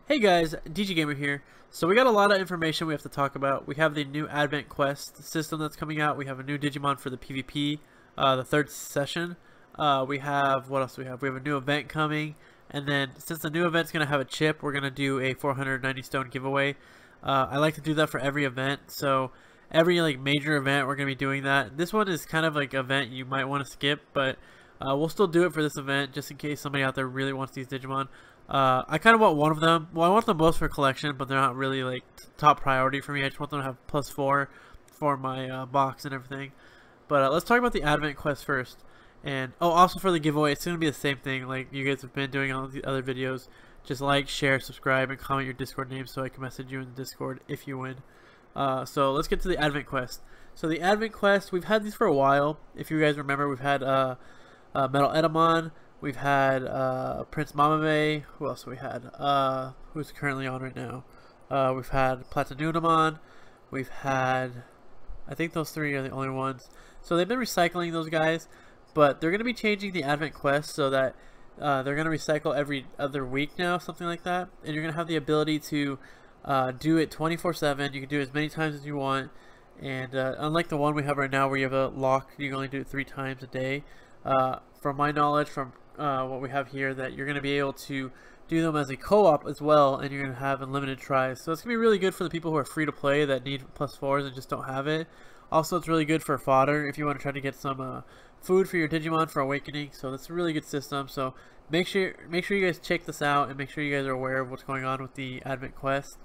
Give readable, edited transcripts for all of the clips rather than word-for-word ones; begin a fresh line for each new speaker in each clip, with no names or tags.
Hey guys, DG here. So we got a lot of information we have to talk about. We have the new Advent Quest system that's coming out. We have a new Digimon for the PvP, the third session. We have, what else do we have? We have a new event coming. And then since the new event's going to have a chip, we're going to do a 490 stone giveaway. I like to do that for every event. So every major event, we're going to be doing that. This one is kind of like an event you might want to skip, but we'll still do it for this event just in case somebody out there really wants these Digimon. I kind of want one of them. Well, I want them both for collection, but they're not really like top priority for me. I just want them to have +4 for my box and everything. But let's talk about the Advent Quest first. And also for the giveaway, it's going to be the same thing like you guys have been doing on the other videos. Just like, share, subscribe, and comment your Discord name so I can message you in the Discord if you win. So let's get to the Advent Quest. So the Advent Quest, we've had these for a while. If you guys remember, we've had Metal Edamon. We've had Prince Mamame. Who else have we had? Who's currently on right now? We've had Platinumon. We've had, I think those three are the only ones. So they've been recycling those guys, but they're going to be changing the Advent Quest so that they're going to recycle every other week now, something like that. And you're going to have the ability to do it 24/7. You can do it as many times as you want. And unlike the one we have right now where you have a lock, you can only do it 3 times a day. From my knowledge, from what we have here, that you're going to be able to do them as a co-op as well, and you're going to have unlimited tries. So it's going to be really good for the people who are free to play that need +4s and just don't have it. Also, it's really good for fodder if you want to try to get some food for your Digimon for Awakening. So that's a really good system. So make sure you guys check this out, and make sure you guys are aware of what's going on with the Advent Quest.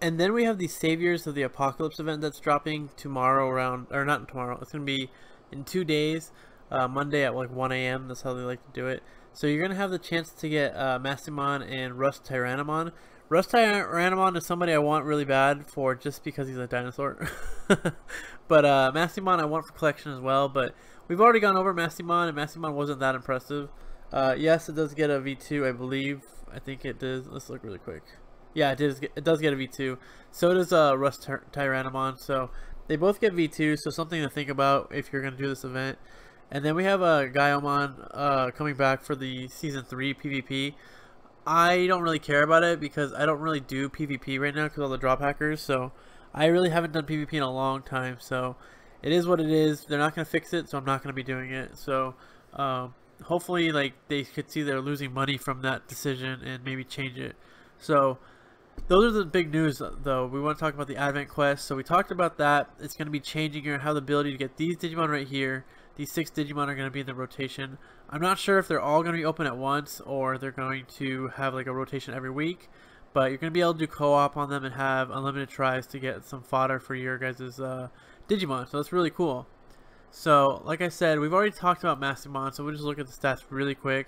And then we have the Saviors of the Apocalypse event that's dropping tomorrow around, or not tomorrow, it's going to be in 2 days. Monday at like 1 AM, that's how they like to do it. So you're going to have the chance to get Mastemon and Rust Tyrannomon. Rust Tyrannomon is somebody I want really bad for just because he's a dinosaur. But Mastemon I want for collection as well, but we've already gone over Mastemon, and Mastemon wasn't that impressive. Yes, it does get a V2, I believe. I think it does. Let's look really quick. Yeah, it does get a V2. So does Rust Tyrannomon. So they both get V2, so something to think about if you're going to do this event. And then we have Gaiomon coming back for the Season 3 PvP. I don't really care about it because I don't really do PvP right now because of all the drop hackers. So I really haven't done PvP in a long time. So it is what it is. They're not going to fix it, so I'm not going to be doing it. So hopefully they could see they're losing money from that decision and maybe change it. So those are the big news, though. We want to talk about the Advent Quest. So we talked about that. It's going to be changing. You're going to have the ability to get these Digimon right here. These 6 Digimon are going to be in the rotation. I'm not sure if they're all going to be open at once or they're going to have like a rotation every week. But you're going to be able to do co-op on them and have unlimited tries to get some fodder for your guys' Digimon. So that's really cool. So like I said, we've already talked about Mastemon, so we'll just look at the stats really quick.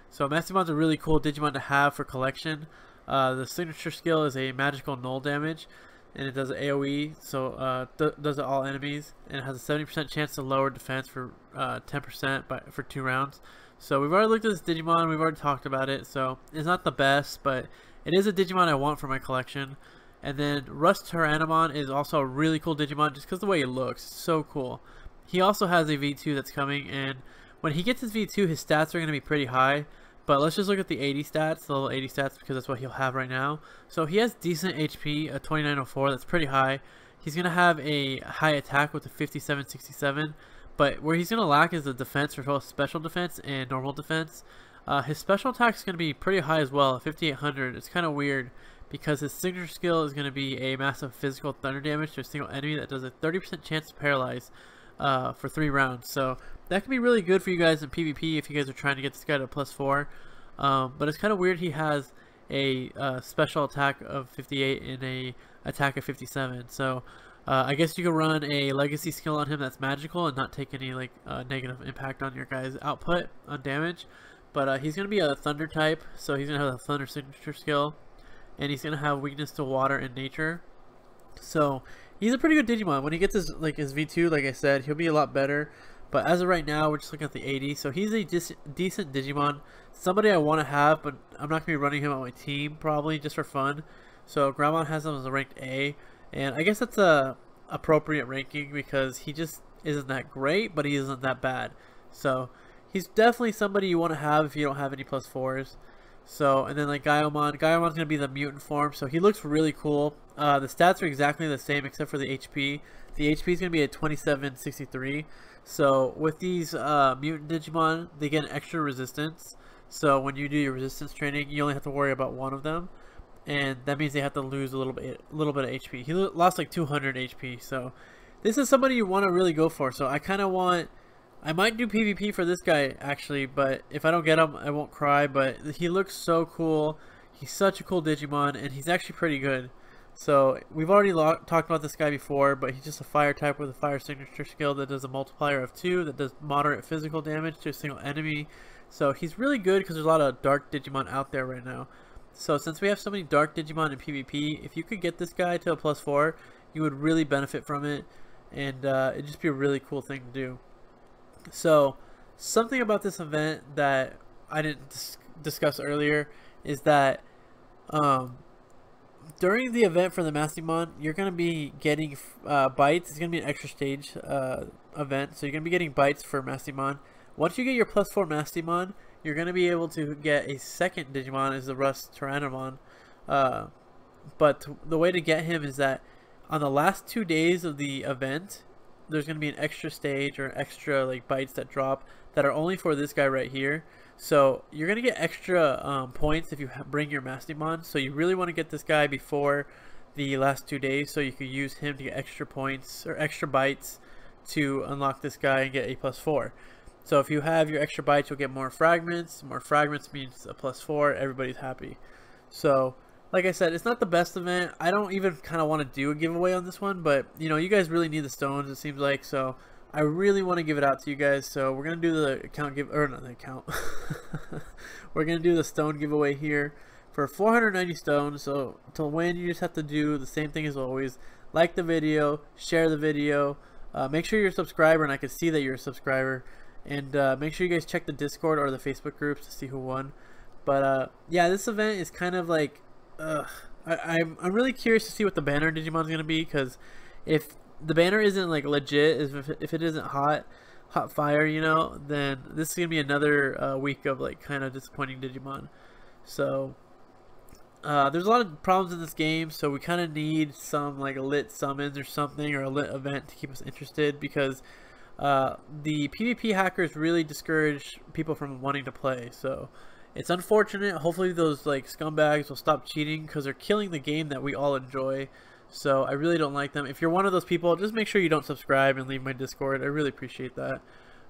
So Mastemon's a really cool Digimon to have for collection. The signature skill is a magical null damage, and it does an AoE, so does it all enemies, and it has a 70% chance to lower defense for 10% for 2 rounds. So we've already looked at this Digimon, we've already talked about it, so it's not the best, but it is a Digimon I want for my collection. And then Rust Tyrannomon is also a really cool Digimon just because the way he looks, so cool. He also has a V2 that's coming, and when he gets his V2, his stats are going to be pretty high. But let's just look at the 80 stats, the level 80 stats, because that's what he'll have right now. So he has decent HP, a 2904, that's pretty high. He's going to have a high attack with a 5767, but where he's going to lack is the defense for both special defense and normal defense. His special attack is going to be pretty high as well, 5800. It's kind of weird because his signature skill is going to be a massive physical thunder damage to a single enemy that does a 30% chance to paralyze for 3 rounds. So that can be really good for you guys in PvP if you guys are trying to get this guy to +4. But it's kind of weird he has a special attack of 58 and a attack of 57. So I guess you could run a legacy skill on him that's magical and not take any negative impact on your guys' output on damage. But he's going to be a thunder type, so he's going to have a thunder signature skill, and he's going to have weakness to water and nature. So he's a pretty good Digimon. When he gets his V2, like I said, he'll be a lot better. But as of right now, we're just looking at the 80. So he's a decent Digimon. Somebody I want to have, but I'm not going to be running him on my team probably just for fun. So Grammon has him as a ranked A. And I guess that's a appropriate ranking because he just isn't that great, but he isn't that bad. So he's definitely somebody you want to have if you don't have any +4s. So, and then like Gaiamon's gonna be the mutant form, so he looks really cool. The stats are exactly the same except for the HP. The HP is gonna be at 2763. So with these mutant Digimon, they get an extra resistance. So when you do your resistance training, you only have to worry about one of them, and that means they have to lose a little bit of HP. He lost like 200 HP, so this is somebody you want to really go for. So I might do PvP for this guy actually, but if I don't get him, I won't cry. But he looks so cool. He's such a cool Digimon, and he's actually pretty good. So we've already talked about this guy before, but he's just a fire type with a fire signature skill that does a multiplier of 2, that does moderate physical damage to a single enemy. So he's really good because there's a lot of dark Digimon out there right now. So since we have so many dark Digimon in PvP, if you could get this guy to a +4, you would really benefit from it, and it'd just be a really cool thing to do. So something about this event that I didn't discuss earlier is that during the event for the Mastemon, you're going to be getting bites. It's going to be an extra stage event, so you're going to be getting bites for Mastemon. Once you get your +4 Mastemon, you're going to be able to get a second Digimon, is the Rust Tyrannomon. But the way to get him is that on the last 2 days of the event, there's going to be an extra stage or extra like bites that drop that are only for this guy right here. So you're going to get extra points if you bring your Mastemon. So you really want to get this guy before the last 2 days, so you could use him to get extra points or extra bites to unlock this guy and get a +4. So if you have your extra bites, you'll get more fragments. More fragments means a +4. Everybody's happy. So like I said, it's not the best event. I don't even kind of want to do a giveaway on this one, but you know, you guys really need the stones, it seems like. So I really want to give it out to you guys. So we're gonna do the account not the account. We're gonna do the stone giveaway here for 490 stones. So to win, you just have to do the same thing as always: like the video, share the video, make sure you're a subscriber, and I can see that you're a subscriber. And make sure you guys check the Discord or the Facebook groups to see who won. But yeah, this event is kind of like I'm really curious to see what the banner Digimon is gonna be, because if the banner isn't like legit, if it isn't hot fire, you know, then this is gonna be another week of like kind of disappointing Digimon. So there's a lot of problems in this game, so we kind of need some like lit summons or something, or a lit event to keep us interested, because the PvP hackers really discourage people from wanting to play. So it's unfortunate. Hopefully those like scumbags will stop cheating, because they're killing the game that we all enjoy. So I really don't like them. If you're one of those people, just make sure you don't subscribe and leave my Discord. I really appreciate that,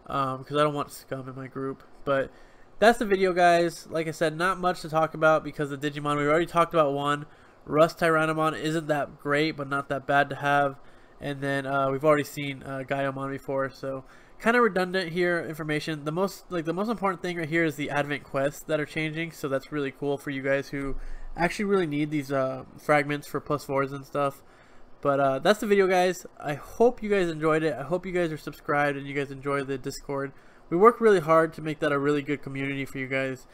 because I don't want scum in my group. But that's the video, guys. Like I said, not much to talk about because the Digimon, we already talked about one. Rust Tyrannomon isn't that great, but not that bad to have. And then we've already seen Gaiamon before, so kind of redundant here information. The most important thing right here is the Advent quests that are changing, so that's really cool for you guys who actually really need these fragments for +4s and stuff. But that's the video, guys. I hope you guys enjoyed it. I hope you guys are subscribed and you guys enjoy the Discord. We work really hard to make that a really good community for you guys.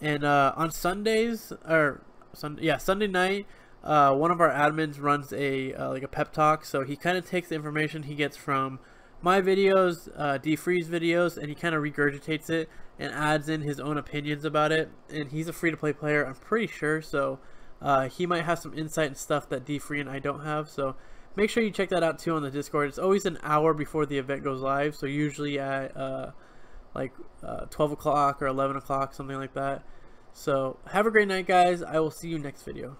And on Sundays, or Sunday night, one of our admins runs a like a pep talk. So he kind of takes the information he gets from my videos, D-Freeze videos, and he kind of regurgitates it and adds in his own opinions about it. And he's a free-to-play player, I'm pretty sure, so he might have some insight and stuff that D-Free and I don't have. So make sure you check that out too on the Discord. It's always an hour before the event goes live, so usually at like 12 o'clock or 11 o'clock, something like that. So have a great night, guys. I will see you next video.